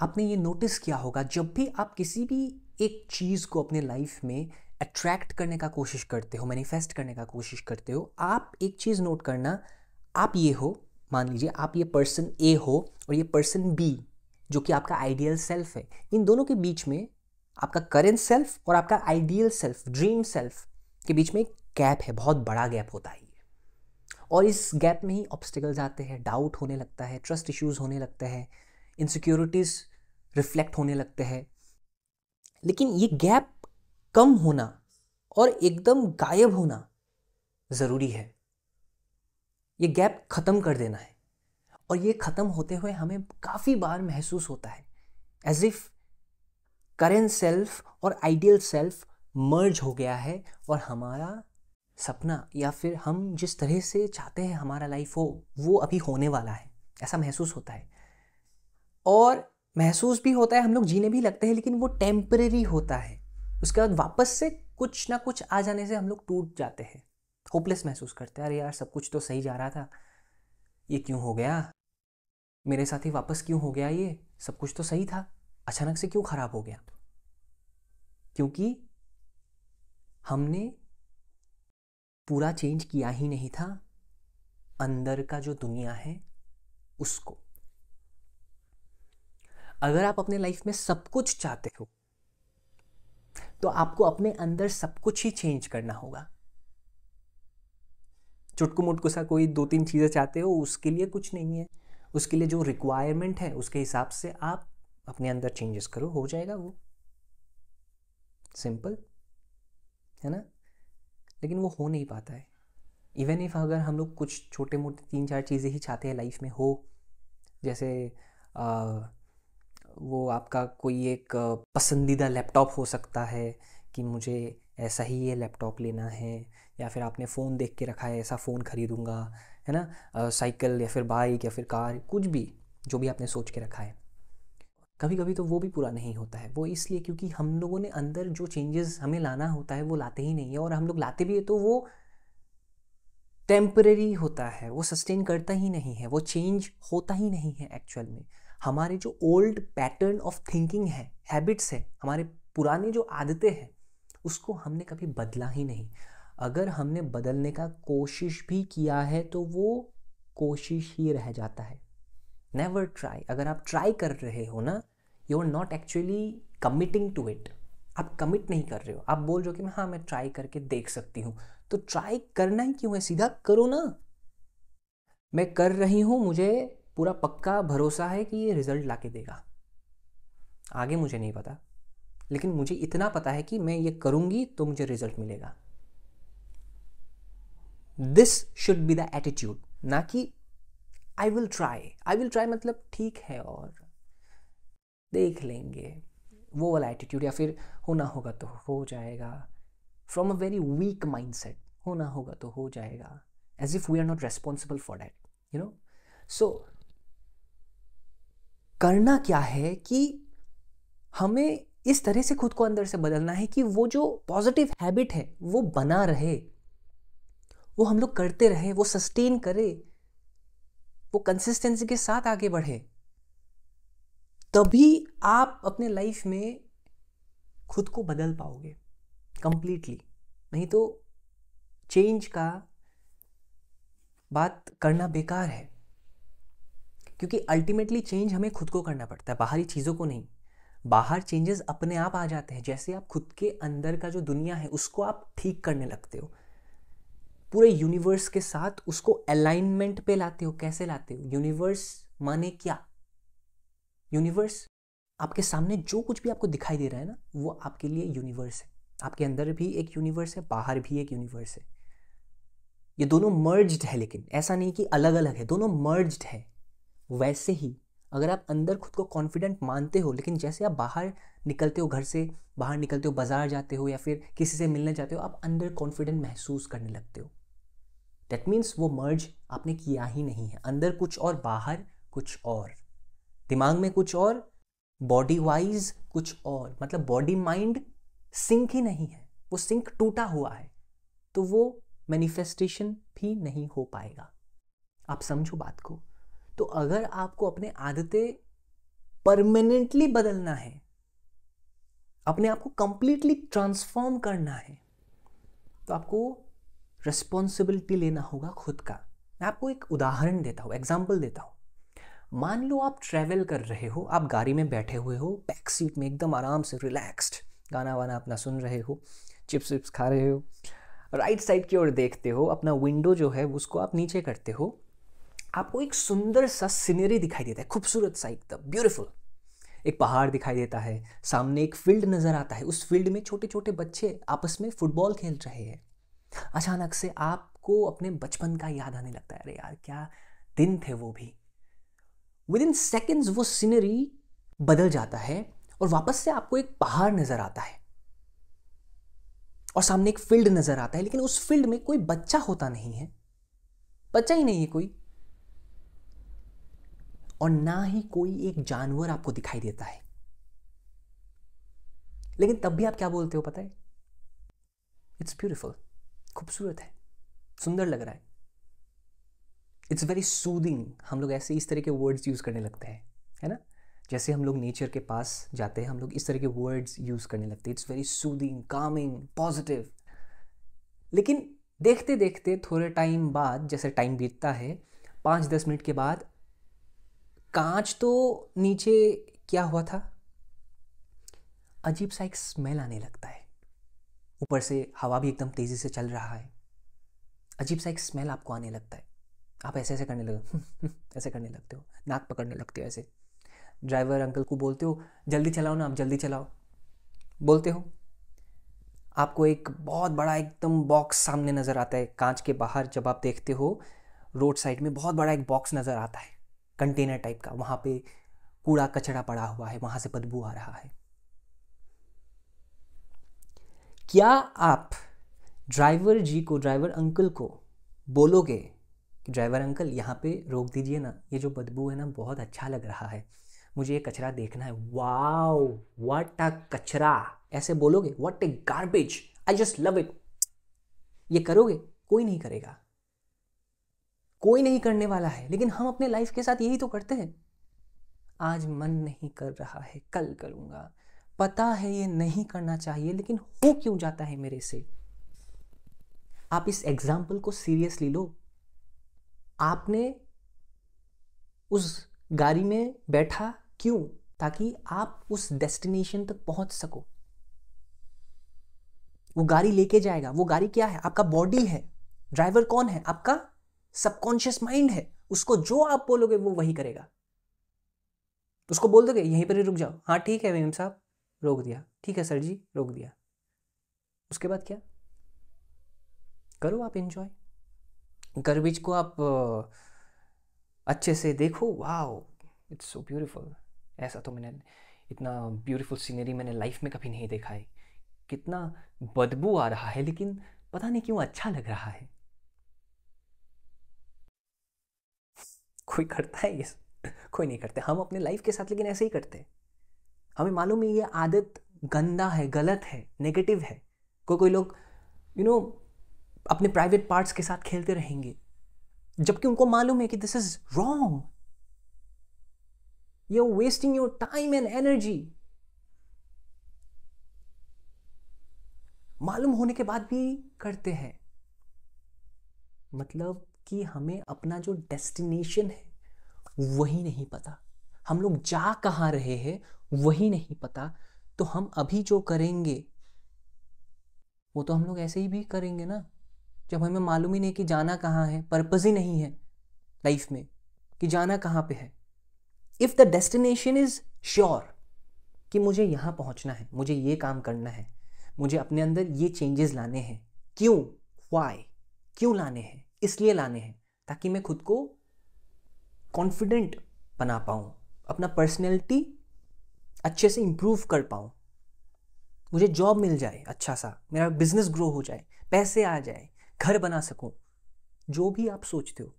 आपने ये नोटिस किया होगा, जब भी आप किसी भी एक चीज़ को अपने लाइफ में अट्रैक्ट करने का कोशिश करते हो, मैनिफेस्ट करने का कोशिश करते हो, आप एक चीज़ नोट करना, आप ये हो, मान लीजिए आप ये पर्सन ए हो और ये पर्सन बी जो कि आपका आइडियल सेल्फ है, इन दोनों के बीच में, आपका करेंट सेल्फ और आपका आइडियल सेल्फ, ड्रीम सेल्फ के बीच में एक गैप है, बहुत बड़ा गैप होता है। और इस गैप में ही ऑब्स्टिकल्स आते हैं, डाउट होने लगता है, ट्रस्ट इश्यूज होने लगते हैं, इनसिक्योरिटीज रिफ्लेक्ट होने लगते हैं। लेकिन ये गैप कम होना और एकदम गायब होना ज़रूरी है। ये गैप ख़त्म कर देना है। और ये ख़त्म होते हुए हमें काफ़ी बार महसूस होता है एज इफ करेंट सेल्फ और आइडियल सेल्फ मर्ज हो गया है और हमारा सपना या फिर हम जिस तरह से चाहते हैं हमारा लाइफ हो वो अभी होने वाला है, ऐसा महसूस होता है। और महसूस भी होता है, हम लोग जीने भी लगते हैं, लेकिन वो टेम्परेरी होता है। उसके बाद वापस से कुछ ना कुछ आ जाने से हम लोग टूट जाते हैं, होपलेस महसूस करते हैं। अरे यार, सब कुछ तो सही जा रहा था, ये क्यों हो गया मेरे साथ ही, वापस क्यों हो गया, ये सब कुछ तो सही था, अचानक से क्यों खराब हो गया? क्योंकि हमने पूरा चेंज किया ही नहीं था अंदर का जो दुनिया है उसको। अगर आप अपने लाइफ में सब कुछ चाहते हो तो आपको अपने अंदर सब कुछ ही चेंज करना होगा। चुटकू मुटकू सा कोई 2-3 चीज़ें चाहते हो उसके लिए कुछ नहीं है, उसके लिए जो रिक्वायरमेंट है उसके हिसाब से आप अपने अंदर चेंजेस करो, हो जाएगा वो, सिंपल है ना। लेकिन वो हो नहीं पाता है। इवन इफ अगर हम लोग कुछ छोटे मोटे 3-4 चीज़ें ही चाहते हैं लाइफ में हो, जैसे वो आपका कोई एक पसंदीदा लैपटॉप हो सकता है कि मुझे ऐसा ही ये लैपटॉप लेना है, या फिर आपने फ़ोन देख के रखा है ऐसा फ़ोन ख़रीदूँगा, है ना, साइकिल या फिर बाइक या फिर कार, कुछ भी जो भी आपने सोच के रखा है। कभी कभी तो वो भी पूरा नहीं होता है। वो इसलिए क्योंकि हम लोगों ने अंदर जो चेंजेस हमें लाना होता है वो लाते ही नहीं है, और हम लोग लाते भी है तो वो टेम्परेरी होता है, वो सस्टेन करता ही नहीं है, वो चेंज होता ही नहीं है एक्चुअल में। हमारे जो ओल्ड पैटर्न ऑफ थिंकिंग है, हैबिट्स है, हमारे पुराने जो आदतें हैं, उसको हमने कभी बदला ही नहीं। अगर हमने बदलने का कोशिश भी किया है तो वो कोशिश ही रह जाता है। Never try. अगर आप ट्राई कर रहे हो ना, you are not actually committing to it. आप कमिट नहीं कर रहे हो, आप बोल रहे हो कि हाँ मैं ट्राई करके देख सकती हूँ। तो ट्राई करना ही क्यों है, सीधा करो ना। मैं कर रही हूँ, मुझे पूरा पक्का भरोसा है कि ये रिजल्ट लाके देगा। आगे मुझे नहीं पता, लेकिन मुझे इतना पता है कि मैं ये करूँगी तो मुझे रिजल्ट मिलेगा। This should be the attitude, ना कि आई विल ट्राई मतलब ठीक है और देख लेंगे, वो वाला एटीट्यूड। या फिर होना होगा तो हो जाएगा, from a very weak mindset, होना होगा तो हो जाएगा, as if we are not responsible for that, you know. So करना क्या है कि हमें इस तरह से खुद को अंदर से बदलना है कि वो जो पॉजिटिव हैबिट है वो बना रहे, वो हम लोग करते रहे, वो सस्टेन करे, वो कंसिस्टेंसी के साथ आगे बढ़े। तभी आप अपने लाइफ में खुद को बदल पाओगे कंप्लीटली। नहीं तो चेंज का बात करना बेकार है, क्योंकि अल्टीमेटली चेंज हमें खुद को करना पड़ता है, बाहरी चीज़ों को नहीं। बाहर चेंजेस अपने आप आ जाते हैं, जैसे आप खुद के अंदर का जो दुनिया है उसको आप ठीक करने लगते हो, पूरे यूनिवर्स के साथ उसको अलाइनमेंट पे लाते हो। कैसे लाते हो? यूनिवर्स माने क्या? यूनिवर्स आपके सामने जो कुछ भी आपको दिखाई दे रहा है ना, वो आपके लिए यूनिवर्स है। आपके अंदर भी एक यूनिवर्स है, बाहर भी एक यूनिवर्स है। ये दोनों मर्ज्ड है, लेकिन ऐसा नहीं कि अलग अलग है, दोनों मर्ज्ड है। वैसे ही अगर आप अंदर खुद को कॉन्फिडेंट मानते हो, लेकिन जैसे आप बाहर निकलते हो, घर से बाहर निकलते हो, बाजार जाते हो या फिर किसी से मिलने जाते हो, आप अंदर कॉन्फिडेंट महसूस करने लगते हो। दैट मीन्स वो मर्ज आपने किया ही नहीं है। अंदर कुछ और, बाहर कुछ और, दिमाग में कुछ और, बॉडी वाइज कुछ और। मतलब बॉडी माइंड सिंक ही नहीं है, वो सिंक टूटा हुआ है, तो वो मैनिफेस्टेशन भी नहीं हो पाएगा। आप समझो बात को। तो अगर आपको अपने आदतें परमानेंटली बदलना है, अपने आप को कंप्लीटली ट्रांसफॉर्म करना है, तो आपको रिस्पॉन्सिबिलिटी लेना होगा खुद का। मैं आपको एक उदाहरण देता हूँ, एग्जाम्पल देता हूँ। मान लो आप ट्रैवल कर रहे हो, आप गाड़ी में बैठे हुए हो, बैक सीट में एकदम आराम से रिलैक्स्ड, गाना वाना अपना सुन रहे हो, चिप्स विप्स खा रहे हो, राइट साइड की ओर देखते हो, अपना विंडो जो है उसको आप नीचे करते हो, आपको एक सुंदर सा सीनरी दिखाई देता है, खूबसूरत सा, एकदम ब्यूटीफुल। एक पहाड़ दिखाई देता है, सामने एक फील्ड नज़र आता है, उस फील्ड में छोटे छोटे बच्चे आपस में फुटबॉल खेल रहे हैं। अचानक से आपको अपने बचपन का याद आने लगता है, अरे यार क्या दिन थे वो भी। विद इन सेकेंड्स वो सीनरी बदल जाता है और वापस से आपको एक पहाड़ नजर आता है और सामने एक फील्ड नजर आता है, लेकिन उस फील्ड में कोई बच्चा होता नहीं है, बच्चा ही नहीं है कोई, और ना ही कोई एक जानवर आपको दिखाई देता है। लेकिन तब भी आप क्या बोलते हो पता है? इट्स ब्यूटीफुल, खूबसूरत है, सुंदर लग रहा है, इट्स वेरी सूदिंग। हम लोग ऐसे इस तरह के वर्ड्स यूज़ करने लगते हैं, है ना? जैसे हम लोग नेचर के पास जाते हैं, हम लोग इस तरह के वर्ड्स यूज़ करने लगते हैं, it's very soothing, Kameng, positive. लेकिन देखते देखते थोड़े टाइम बाद, जैसे टाइम बीतता है, 5-10 मिनट के बाद, कांच तो नीचे क्या हुआ था, अजीब सा एक स्मेल आने लगता है, ऊपर से हवा भी एकदम तेज़ी से चल रहा है, अजीब सा एक स्मेल आपको आने लगता है। आप ऐसे ऐसे करने लगे ऐसे करने लगते हो, नाक पकड़ने लगते हो ऐसे। ड्राइवर अंकल को बोलते हो जल्दी चलाओ ना, आप जल्दी चलाओ बोलते हो। आपको एक बहुत बड़ा एकदम बॉक्स सामने नज़र आता है, कांच के बाहर जब आप देखते हो रोड साइड में बहुत बड़ा एक बॉक्स नज़र आता है, कंटेनर टाइप का, वहाँ पे कूड़ा कचरा पड़ा हुआ है, वहाँ से बदबू आ रहा है। क्या आप ड्राइवर जी को, ड्राइवर अंकल को बोलोगे कि ड्राइवर अंकल यहाँ पे रोक दीजिए ना, ये जो बदबू है ना बहुत अच्छा लग रहा है, मुझे ये कचरा देखना है, वाओ व्हाट अ कचरा, ऐसे बोलोगे? What A garbage, I just love it, ये करोगे? कोई नहीं करेगा, कोई नहीं करने वाला है। लेकिन हम अपने लाइफ के साथ यही तो करते हैं। आज मन नहीं कर रहा है, कल करूँगा, पता है ये नहीं करना चाहिए, लेकिन हो क्यों जाता है मेरे से। आप इस एग्जाम्पल को सीरियसली लो। आपने उस गाड़ी में बैठा क्यों? ताकि आप उस डेस्टिनेशन तक पहुंच सको। वो गाड़ी लेके जाएगा, वो गाड़ी क्या है? आपका बॉडी है। ड्राइवर कौन है? आपका सबकॉन्शियस माइंड है। उसको जो आप बोलोगे वो वही करेगा। उसको बोल दोगे यहीं पर ही रुक जाओ, हाँ ठीक है मेम साहब, रोक दिया, ठीक है सर जी रोक दिया। उसके बाद क्या करो? आप एंजॉय, गार्बेज को आप अच्छे से देखो, वाओ इट्स सो ब्यूटीफुल। ऐसा तो मैंने, इतना ब्यूटीफुल सीनरी मैंने लाइफ में कभी नहीं देखा है। कितना बदबू आ रहा है, लेकिन पता नहीं क्यों अच्छा लग रहा है। कोई करता है ये? कोई नहीं करते। हम अपने लाइफ के साथ लेकिन ऐसे ही करते हैं। हमें मालूम है ये आदत गंदा है, गलत है, नेगेटिव है। कोई लोग अपने प्राइवेट पार्ट्स के साथ खेलते रहेंगे, जबकि उनको मालूम है कि this is wrong, you are wasting your time and energy. मालूम होने के बाद भी करते हैं। मतलब कि हमें अपना जो डेस्टिनेशन है वही नहीं पता, हम लोग जा कहाँ रहे हैं वही नहीं पता। तो हम अभी जो करेंगे वो तो हम लोग ऐसे ही भी करेंगे ना, जब हमें मालूम ही नहीं कि जाना कहाँ है, पर्पस ही नहीं है लाइफ में कि जाना कहाँ पे है। If the destination is sure कि मुझे यहाँ पहुँचना है, मुझे ये काम करना है, मुझे अपने अंदर ये चेंजेस लाने हैं, क्यों, व्हाई, क्यों लाने हैं? इसलिए लाने हैं ताकि मैं खुद को कॉन्फिडेंट बना पाऊँ, अपना पर्सनैलिटी अच्छे से इम्प्रूव कर पाऊँ, मुझे जॉब मिल जाए अच्छा सा, मेरा बिजनेस ग्रो हो जाए, पैसे आ जाए, घर बना सकूँ, जो भी आप सोचते हो,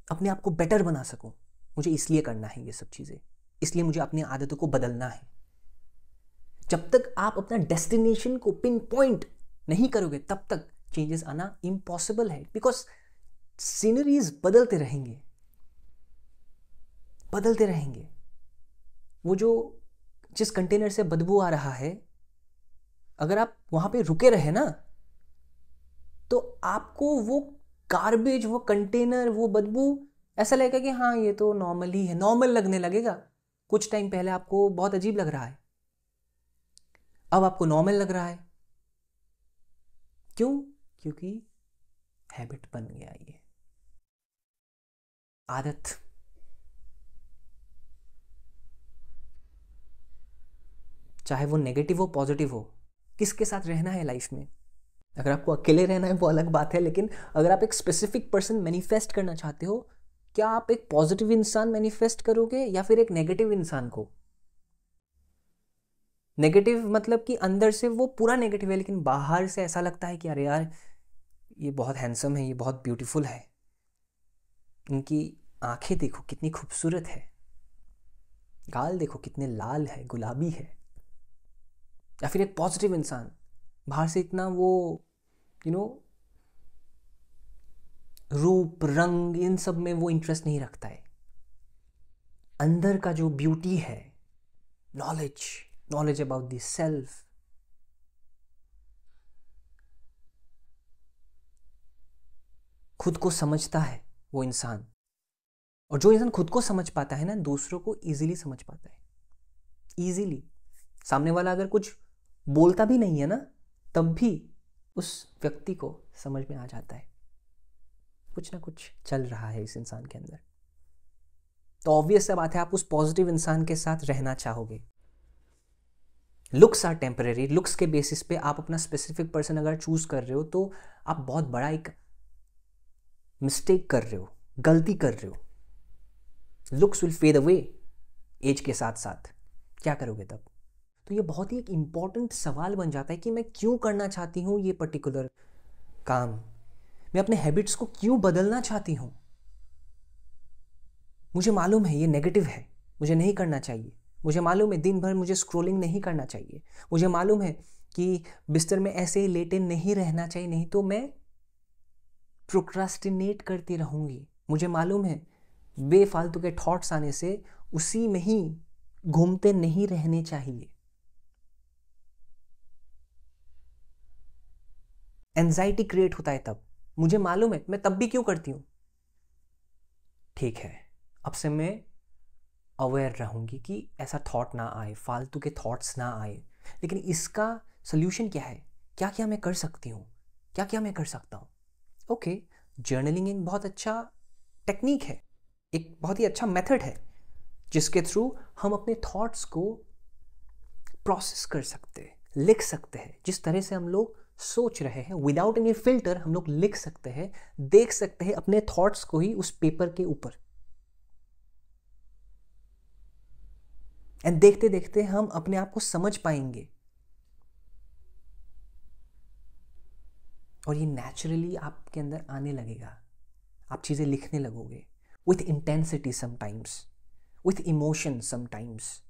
अपने आप को बेटर बना सकूँ, मुझे इसलिए करना है ये सब चीज़ें, इसलिए मुझे अपनी आदतों को बदलना है। जब तक आप अपना डेस्टिनेशन को पिन पॉइंट नहीं करोगे तब तक चेंजेस आना इम्पॉसिबल है, बिकॉज सीनरीज बदलते रहेंगे, बदलते रहेंगे। वो जो जिस कंटेनर से बदबू आ रहा है, अगर आप वहाँ पे रुके रहे ना, तो आपको वो गार्बेज, वो कंटेनर, वो बदबू ऐसा लगेगा कि हाँ ये तो नॉर्मल ही है, नॉर्मल लगने लगेगा। कुछ टाइम पहले आपको बहुत अजीब लग रहा है, अब आपको नॉर्मल लग रहा है। क्यों? क्योंकि हैबिट बन गया, ये आदत। चाहे वो नेगेटिव हो पॉजिटिव हो, किसके साथ रहना है लाइफ में। अगर आपको अकेले रहना है वो अलग बात है, लेकिन अगर आप एक स्पेसिफिक पर्सन मैनिफेस्ट करना चाहते हो, क्या आप एक पॉजिटिव इंसान मैनिफेस्ट करोगे या फिर एक नेगेटिव इंसान को? नेगेटिव मतलब कि अंदर से वो पूरा नेगेटिव है, लेकिन बाहर से ऐसा लगता है कि अरे यार ये बहुत हैंडसम है, ये बहुत ब्यूटीफुल है, इनकी आंखें देखो कितनी खूबसूरत है, गाल देखो कितने लाल है, गुलाबी है। या फिर एक पॉजिटिव इंसान बाहर से इतना वो रूप रंग इन सब में वो इंटरेस्ट नहीं रखता है, अंदर का जो ब्यूटी है, नॉलेज अबाउट द सेल्फ, खुद को समझता है वो इंसान। और जो इंसान खुद को समझ पाता है ना, दूसरों को इजीली समझ पाता है, इजीली। सामने वाला अगर कुछ बोलता भी नहीं है ना, तब भी उस व्यक्ति को समझ में आ जाता है कुछ ना कुछ चल रहा है इस इंसान के अंदर। तो ऑब्वियस सा बात है, आप उस पॉजिटिव इंसान के साथ रहना चाहोगे। लुक्स आर टेम्परेरी, लुक्स के बेसिस पे आप अपना स्पेसिफिक पर्सन अगर चूज कर रहे हो तो आप बहुत बड़ा एक मिस्टेक कर रहे हो, गलती कर रहे हो। Looks will fade away age के साथ साथ, क्या करोगे तब? तो ये बहुत ही एक इम्पॉर्टेंट सवाल बन जाता है कि मैं क्यों करना चाहती हूँ ये पर्टिकुलर काम, मैं अपने हैबिट्स को क्यों बदलना चाहती हूँ। मुझे मालूम है ये नेगेटिव है, मुझे नहीं करना चाहिए, मुझे मालूम है दिन भर मुझे स्क्रॉलिंग नहीं करना चाहिए, मुझे मालूम है कि बिस्तर में ऐसे ही लेटे नहीं रहना चाहिए, नहीं तो मैं प्रोक्रास्टिनेट करती रहूँगी। मुझे मालूम है बेफालतू के थॉट्स आने से उसी में ही घूमते नहीं रहने चाहिए। एंजाइटी क्रिएट होता है तब, मुझे मालूम है, मैं तब भी क्यों करती हूँ। ठीक है, अब से मैं अवेयर रहूँगी कि ऐसा थॉट ना आए, फालतू के थॉट्स ना आए। लेकिन इसका सोल्यूशन क्या है? क्या क्या मैं कर सकती हूँ, क्या क्या मैं कर सकता हूँ? ओके, जर्नलिंग एक बहुत अच्छा टेक्निक है, एक बहुत ही अच्छा मेथड है जिसके थ्रू हम अपने थॉट्स को प्रोसेस कर सकते हैं, लिख सकते हैं। जिस तरह से हम लोग सोच रहे हैं विदाउट एनी फिल्टर, हम लोग लिख सकते हैं, देख सकते हैं अपने थॉट्स को ही उस पेपर के ऊपर। एंड देखते देखते हम अपने आप को समझ पाएंगे और ये नेचुरली आपके अंदर आने लगेगा। आप चीज़ें लिखने लगोगे with intensity sometimes, with emotion sometimes.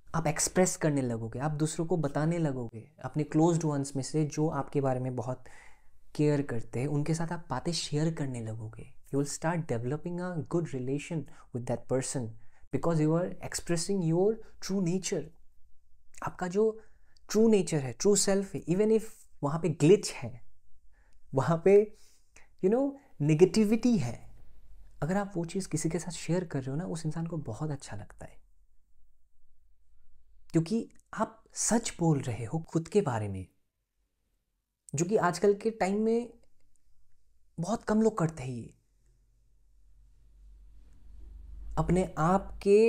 आप एक्सप्रेस करने लगोगे, आप दूसरों को बताने लगोगे, अपने क्लोज्ड वंस में से जो आपके बारे में बहुत केयर करते हैं उनके साथ आप बातें शेयर करने लगोगे। You will start developing a good relation with that person because you are expressing your true nature. आपका जो ट्रू नेचर है, ट्रू सेल्फ है, इवन इफ वहाँ पे ग्लिच है, वहाँ पे नेगेटिविटी है, अगर आप वो चीज़ किसी के साथ शेयर कर रहे हो ना, उस इंसान को बहुत अच्छा लगता है क्योंकि आप सच बोल रहे हो खुद के बारे में, जो कि आजकल के टाइम में बहुत कम लोग करते हैं। ये अपने आप के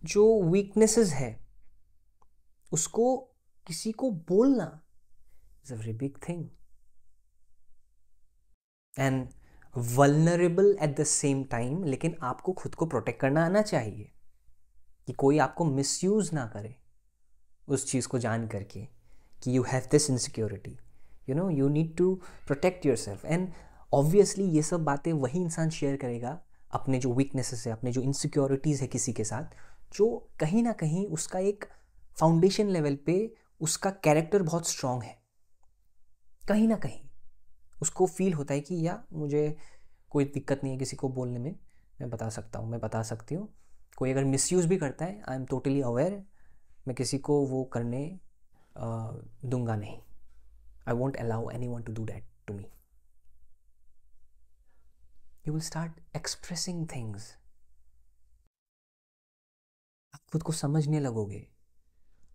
जो वीकनेसेस है उसको किसी को बोलना is a very big thing and vulnerable at the same time. लेकिन आपको खुद को प्रोटेक्ट करना आना चाहिए कि कोई आपको मिसयूज ना करे उस चीज़ को जान करके कि you have this insecurity, you need to protect your self. And obviously ये सब बातें वही इंसान शेयर करेगा अपने जो वीकनेसेस है, अपने जो इनसिक्योरिटीज़ है किसी के साथ, जो कहीं ना कहीं उसका एक फाउंडेशन लेवल पे उसका कैरेक्टर बहुत स्ट्रांग है। कहीं ना कहीं उसको फील होता है कि या मुझे कोई दिक्कत नहीं है किसी को बोलने में, मैं बता सकता हूँ, मैं बता सकती हूँ। कोई अगर मिसयूज़ भी करता है, आई एम टोटली अवेयर, मैं किसी को वो करने दूंगा नहीं। I won't allow anyone to do that to me. You will start expressing things. आप खुद को समझने लगोगे।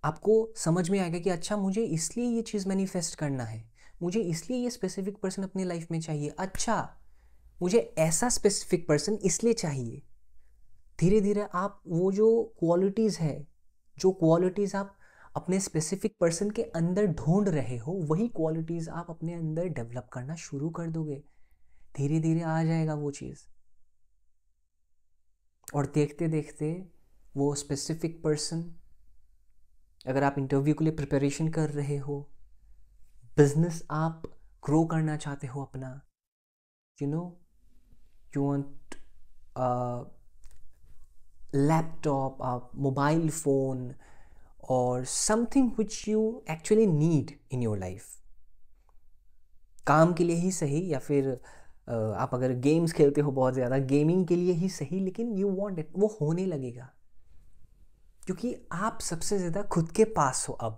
आपको समझ में आएगा कि अच्छा मुझे इसलिए ये चीज़ मैनिफेस्ट करना है, मुझे इसलिए ये स्पेसिफिक पर्सन अपनी लाइफ में चाहिए, अच्छा मुझे ऐसा स्पेसिफिक पर्सन इसलिए चाहिए। धीरे धीरे आप वो जो क्वालिटीज़ है, जो क्वालिटीज़ आप अपने स्पेसिफिक पर्सन के अंदर ढूंढ रहे हो, वही क्वालिटीज़ आप अपने अंदर डेवलप करना शुरू कर दोगे। धीरे धीरे आ जाएगा वो चीज़, और देखते देखते वो स्पेसिफिक पर्सन, अगर आप इंटरव्यू के लिए प्रिपरेशन कर रहे हो, बिजनेस आप ग्रो करना चाहते हो अपना, you know you want laptop, आप मोबाइल फ़ोन और something which you actually need in your life, काम के लिए ही सही, या फिर आप अगर गेम्स खेलते हो बहुत ज़्यादा, गेमिंग के लिए ही सही, लेकिन यू वांट इट, वो होने लगेगा क्योंकि आप सबसे ज़्यादा खुद के पास हो अब।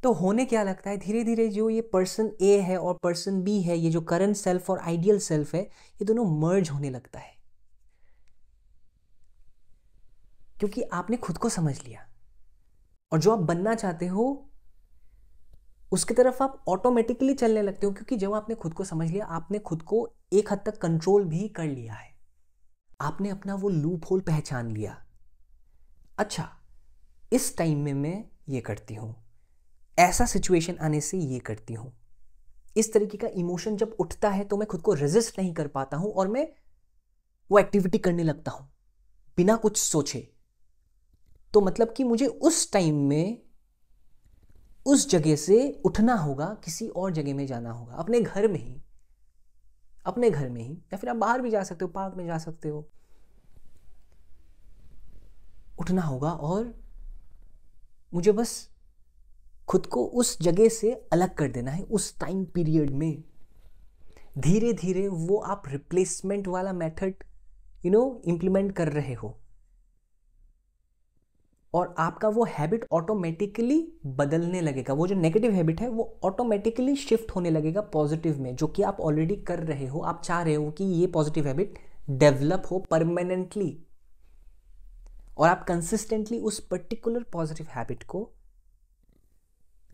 तो होने क्या लगता है, धीरे धीरे जो ये पर्सन ए है और पर्सन बी है, ये जो करंट सेल्फ और आइडियल सेल्फ है, ये दोनों मर्ज होने लगता है क्योंकि आपने खुद को समझ लिया, और जो आप बनना चाहते हो उसकी तरफ आप ऑटोमेटिकली चलने लगते हो, क्योंकि जब आपने खुद को समझ लिया, आपने खुद को एक हद तक कंट्रोल भी कर लिया है, आपने अपना वो लूप होल पहचान लिया। अच्छा, इस टाइम में मैं ये करती हूँ, ऐसा सिचुएशन आने से ये करती हूँ, इस तरीके का इमोशन जब उठता है तो मैं खुद को रेजिस्ट नहीं कर पाता हूँ और मैं वो एक्टिविटी करने लगता हूँ बिना कुछ सोचे। तो मतलब कि मुझे उस टाइम में उस जगह से उठना होगा, किसी और जगह में जाना होगा, अपने घर में ही, अपने घर में ही, या फिर आप बाहर भी जा सकते हो, पार्क में जा सकते हो, उठना होगा और मुझे बस खुद को उस जगह से अलग कर देना है उस टाइम पीरियड में। धीरे धीरे वो आप रिप्लेसमेंट वाला मेथड इम्प्लीमेंट कर रहे हो, और आपका वो हैबिट ऑटोमेटिकली बदलने लगेगा। वो जो नेगेटिव हैबिट है वो ऑटोमेटिकली शिफ्ट होने लगेगा पॉजिटिव में, जो कि आप ऑलरेडी कर रहे हो। आप चाह रहे हो कि ये पॉजिटिव हैबिट डेवलप हो परमानेंटली, और आप कंसिस्टेंटली उस पर्टिकुलर पॉजिटिव हैबिट को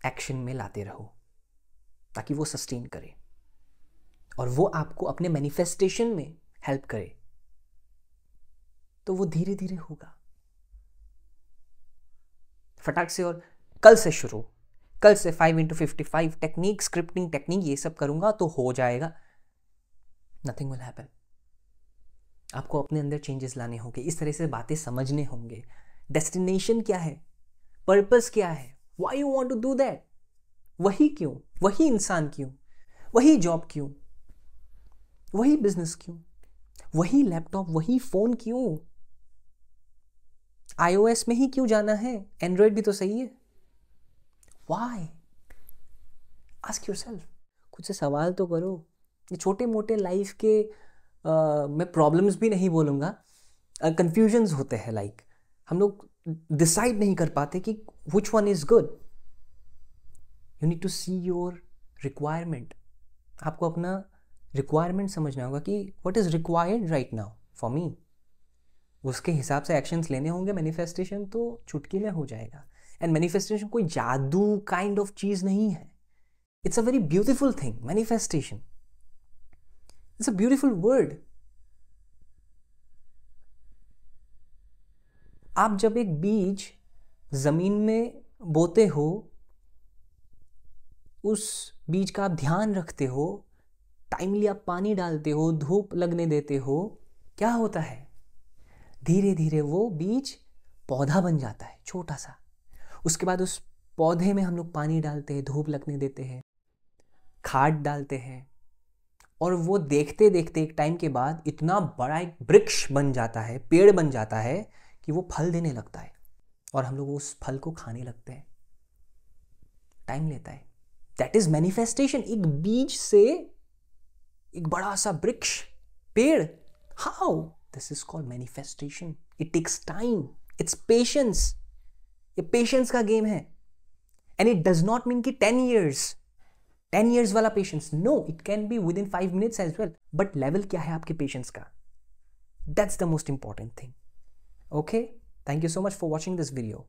एक्शन में लाते रहो ताकि वो सस्टेन करे और वो आपको अपने मैनिफेस्टेशन में हेल्प करे। तो वो धीरे धीरे होगा, फटाक से। और कल से शुरू, कल से 5x55 टेक्निक, स्क्रिप्टिंग टेक्निक, ये सब करूंगा तो हो जाएगा। Nothing will happen. आपको अपने अंदर चेंजेस लाने होंगे, इस तरह से बातें समझने होंगे। डेस्टिनेशन क्या है, पर्पस क्या है, why you want to do that, वही क्यों, वही इंसान क्यों, वही जॉब क्यों, वही बिजनेस क्यों, वही लैपटॉप, वही फोन क्यों, iOS में ही क्यों जाना है, एंड्रॉयड भी तो सही है। व्हाई, आस्क योरसेल्फ, खुद से सवाल तो करो। ये छोटे मोटे लाइफ के मैं प्रॉब्लम्स भी नहीं बोलूँगा, कंफ्यूजन्स होते हैं। लाइक हम लोग डिसाइड नहीं कर पाते कि which one is good. You need to see your requirement. आपको अपना रिक्वायरमेंट समझना होगा कि what is required right now for me, उसके हिसाब से एक्शंस लेने होंगे। मैनिफेस्टेशन तो चुटकी में हो जाएगा। एंड मैनिफेस्टेशन कोई जादू काइंड ऑफ चीज नहीं है। It's a very beautiful thing. Manifestation it's a beautiful word. आप जब एक बीज जमीन में बोते हो, उस बीज का आप ध्यान रखते हो, टाइमली आप पानी डालते हो, धूप लगने देते हो, क्या होता है, धीरे धीरे वो बीज पौधा बन जाता है छोटा सा। उसके बाद उस पौधे में हम लोग पानी डालते हैं, धूप लगने देते हैं, खाद डालते हैं, और वो देखते देखते एक टाइम के बाद इतना बड़ा एक वृक्ष बन जाता है, पेड़ बन जाता है कि वो फल देने लगता है और हम लोग उस फल को खाने लगते हैं। टाइम लेता है। That is manifestation. एक बीज से एक बड़ा सा वृक्ष पेड़, how? This is called manifestation. It takes time, it's patience. ये पेशेंस का गेम है. And it does not mean कि 10 years वाला patience. No, it can be within 5 minutes as well. But level क्या है आपके पेशेंस का? That's the most important thing. Okay, thank you so much for watching this video.